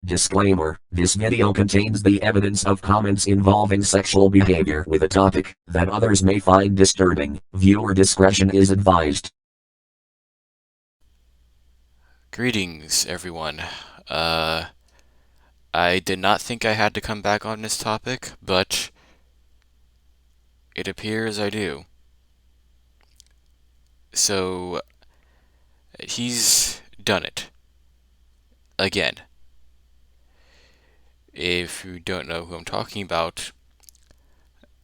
Disclaimer: this video contains the evidence of comments involving sexual behavior with a topic that others may find disturbing. Viewer discretion is advised. Greetings, everyone. I did not think I had to come back on this topic, but it appears I do. So, he's done it. Again. If you don't know who I'm talking about,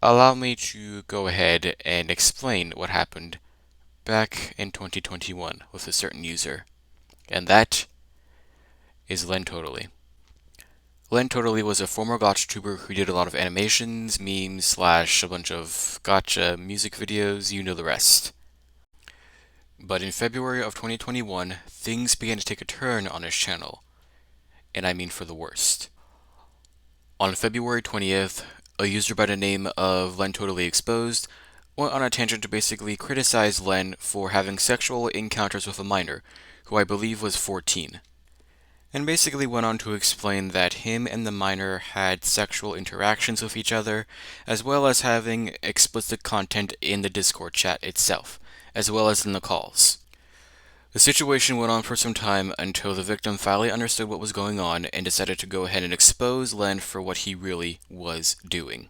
allow me to go ahead and explain what happened back in 2021 with a certain user. And that is lentotally. Lentotally was a former gotcha tuber who did a lot of animations, memes, slash a bunch of gotcha music videos, you know the rest. But in February of 2021, things began to take a turn on his channel, and I mean for the worst. On February 20th, a user by the name of lentotally went on a tangent to basically criticize Len for having sexual encounters with a minor, who I believe was 14. And basically went on to explain that him and the minor had sexual interactions with each other, as well as having explicit content in the Discord chat itself, as well as in the calls. The situation went on for some time until the victim finally understood what was going on and decided to go ahead and expose Len for what he really was doing.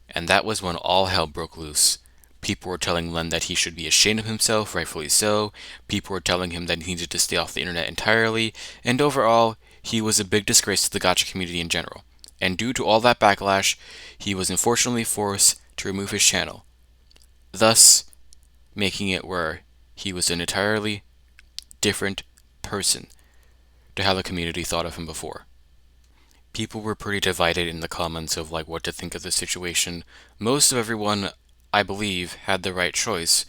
And that was when all hell broke loose. People were telling Len that he should be ashamed of himself, rightfully so. People were telling him that he needed to stay off the internet entirely, and overall, he was a big disgrace to the gotcha community in general. And due to all that backlash, he was unfortunately forced to remove his channel, thus making it where he was an entirely different person to how the community thought of him before. People were pretty divided in the comments of what to think of the situation. Most of everyone, I believe, had the right choice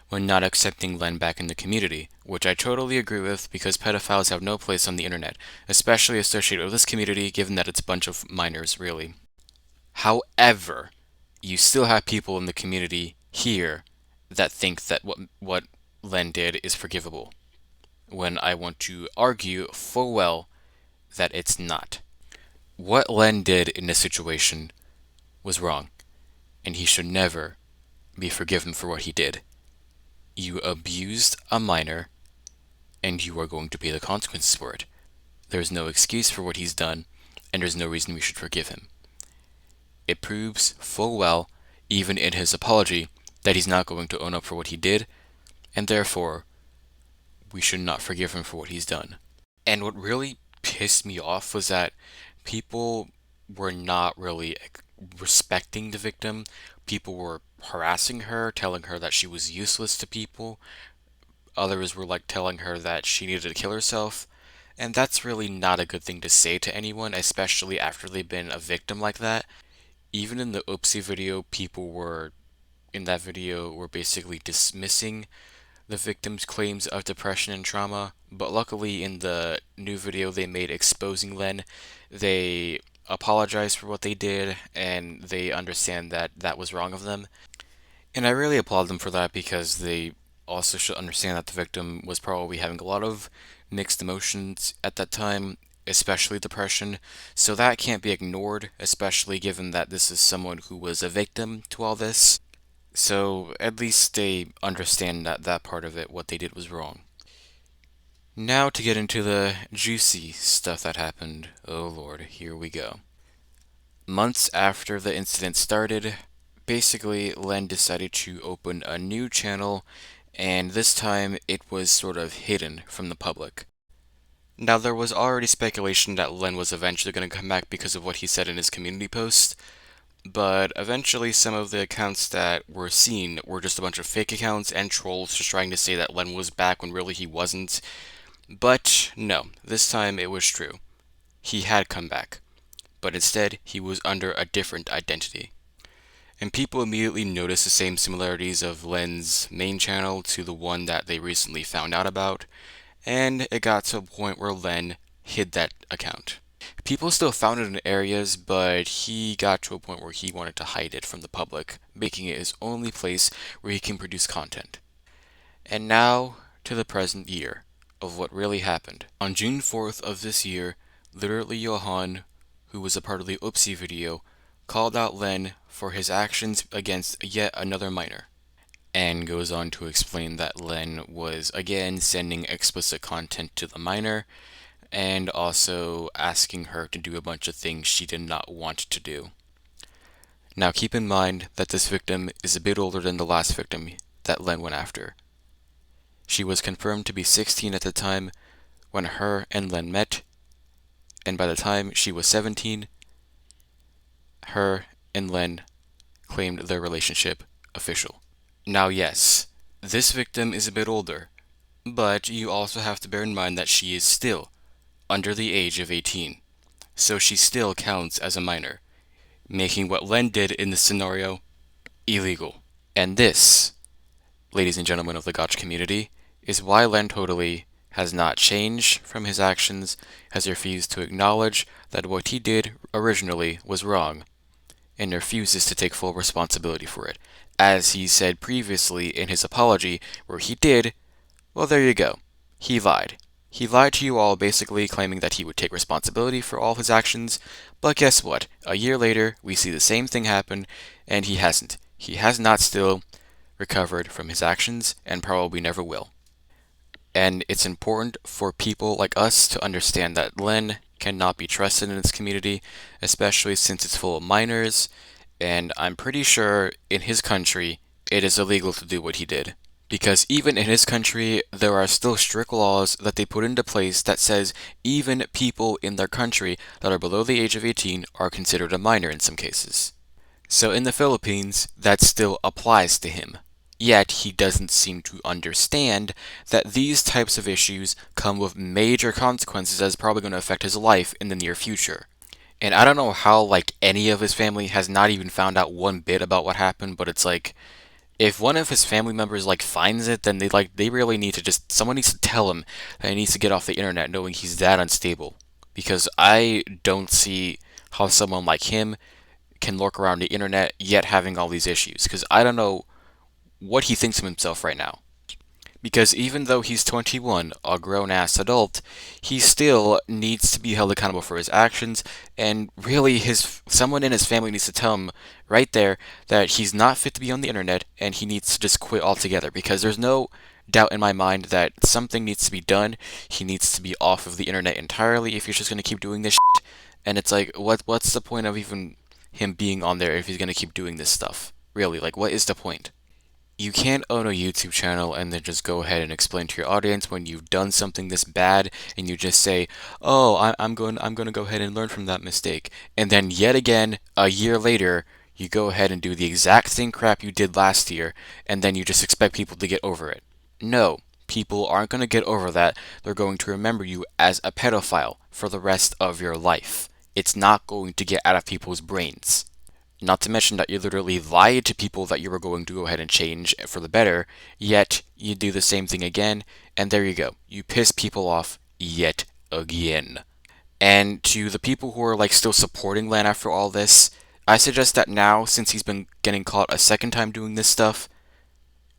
when not accepting Len back in the community, which I totally agree with because pedophiles have no place on the internet, especially associated with this community given that it's a bunch of minors, really. However, you still have people in the community here that think that what Len did is forgivable, when I want to argue full well that it's not. What Len did in this situation was wrong, and he should never be forgiven for what he did. You abused a minor, and you are going to pay the consequences for it. There's no excuse for what he's done, and there's no reason we should forgive him. It proves full well, even in his apology, that he's not going to own up for what he did, and therefore, we should not forgive him for what he's done. And what really pissed me off was that people were not really respecting the victim. People were harassing her, telling her that she was useless to people. Others were telling her that she needed to kill herself. And that's really not a good thing to say to anyone, especially after they've been a victim like that. Even in the Oopsie video, people were in that video were basically dismissing the victim's claims of depression and trauma, but luckily in the new video they made exposing Len, they apologized for what they did and they understand that that was wrong of them. And I really applaud them for that because they also should understand that the victim was probably having a lot of mixed emotions at that time, especially depression, so that can't be ignored, especially given that this is someone who was a victim to all this. So at least they understand that that part of it, what they did was wrong. Now to get into the juicy stuff that happened. Oh lord, here we go. Months after the incident started, basically Len decided to open a new channel, and this time it was sort of hidden from the public. Now there was already speculation that Len was eventually going to come back because of what he said in his community post, but eventually some of the accounts that were seen were just a bunch of fake accounts and trolls just trying to say that Len was back when really he wasn't. But no, this time it was true. He had come back, but instead he was under a different identity. And people immediately noticed the same similarities of Len's main channel to the one that they recently found out about, and it got to a point where Len hid that account. People still found it in areas, but he got to a point where he wanted to hide it from the public, making it his only place where he can produce content. And now to the present year of what really happened. On June 4th of this year, Literally Johan, who was a part of the Oopsie video, called out Len for his actions against yet another minor, and goes on to explain that Len was again sending explicit content to the minor and also asking her to do a bunch of things she did not want to do. Now keep in mind that this victim is a bit older than the last victim that Len went after. She was confirmed to be 16 at the time when her and Len met, and by the time she was 17, her and Len claimed their relationship official. Now yes, this victim is a bit older, but you also have to bear in mind that she is still under the age of 18, so she still counts as a minor, making what Len did in this scenario illegal. And this, ladies and gentlemen of the Gotch community, is why lentotally has not changed from his actions, has refused to acknowledge that what he did originally was wrong, and refuses to take full responsibility for it. As he said previously in his apology, where he did, well, there you go. He lied. He lied to you all, basically claiming that he would take responsibility for all his actions, but guess what? A year later, we see the same thing happen, and he hasn't. He has not still recovered from his actions, and probably never will. And it's important for people like us to understand that Len cannot be trusted in this community, especially since it's full of minors, and I'm pretty sure in his country it is illegal to do what he did. Because even in his country, there are still strict laws that they put into place that says even people in their country that are below the age of 18 are considered a minor in some cases. So in the Philippines, that still applies to him. Yet he doesn't seem to understand that these types of issues come with major consequences that's probably going to affect his life in the near future. And I don't know how any of his family has not even found out one bit about what happened, but it's like if one of his family members finds it, then they really need to just someone needs to tell him that he needs to get off the internet knowing he's that unstable. Because I don't see how someone like him can lurk around the internet yet having all these issues. Because I don't know what he thinks of himself right now. Because even though he's 21, a grown-ass adult, he still needs to be held accountable for his actions, and really someone in his family needs to tell him right there that he's not fit to be on the internet, and he needs to just quit altogether, because there's no doubt in my mind that something needs to be done. He needs to be off of the internet entirely if he's just going to keep doing this shit. And it's like, what's the point of even him being on there if he's going to keep doing this stuff? Really, what is the point? You can't own a YouTube channel and then just go ahead and explain to your audience when you've done something this bad and you just say, "Oh, I'm going to go ahead and learn from that mistake." And then yet again, a year later, you go ahead and do the exact same crap you did last year, and then you just expect people to get over it. No, people aren't going to get over that. They're going to remember you as a pedophile for the rest of your life. It's not going to get out of people's brains. Not to mention that you literally lied to people that you were going to go ahead and change for the better, yet you do the same thing again, and there you go. You piss people off yet again. And to the people who are still supporting Lan after all this, I suggest that now, since he's been getting caught a second time doing this stuff,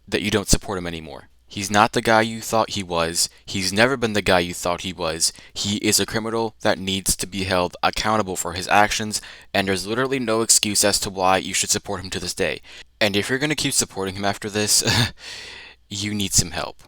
that you don't support him anymore. He's not the guy you thought he was. He's never been the guy you thought he was. He is a criminal that needs to be held accountable for his actions, and there's literally no excuse as to why you should support him to this day. And if you're going to keep supporting him after this, you need some help.